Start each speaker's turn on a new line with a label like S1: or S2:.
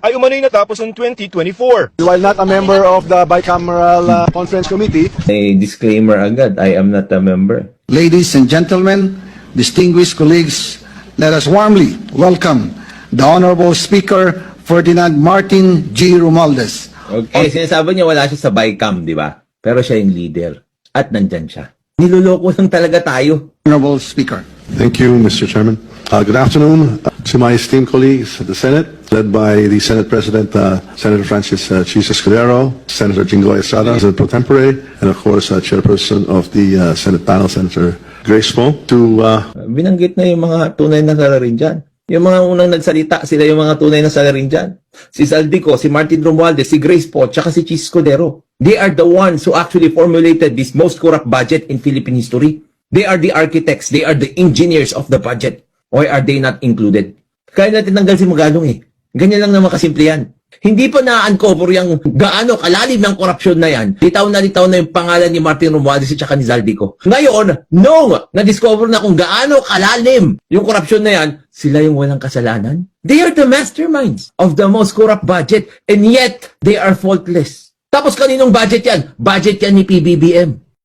S1: ay umano'y natapos noong 2024.
S2: While not a member of the bicameral conference committee,
S3: A disclaimer agad, I am not a member.
S4: Ladies and gentlemen, distinguished colleagues, let us warmly welcome the Honorable Speaker Ferdinand Martin G. Romualdez.
S3: Okay, sinasabi niya wala siya sa BICAM, di ba? Pero siya yung leader. At nandyan siya. Niloloko lang talaga tayo.
S4: Honorable Speaker.
S5: Thank you, Mr. Chairman. Good afternoon to my esteemed colleagues at the Senate, led by the Senate President, Senator Francis Chis Escudero, Senator Jinggoy Estrada, President Pro Tempore, and of course, Chairperson of the Senate panel, Senator Grace Poe, to
S3: Binanggit na yung mga tunay na salarin dyan. Yung mga unang nagsalita, sila yung mga tunay na salarin dyan. Si Zaldico, si Martin Romualdez, si Grace Poe, tsaka si Chis Escudero. They are the ones who actually formulated this most corrupt budget in Philippine history. They are the architects, they are the engineers of the budget. Why are they not included? Kaya natin tanggal si Magalong eh. Ganyan lang naman kasimple yan. Hindi pa na-uncover yung gaano kalalim ng korupsyon na yan. Litaw na yung pangalan ni Martin Romualdez at ni Zaldico. Ngayon, na-discover na kung gaano kalalim yung korupsyon na yan, sila yung walang kasalanan. They are the masterminds of the most corrupt budget and yet they are faultless. Tapos kaninong budget yan? Budget yan ni PBBM.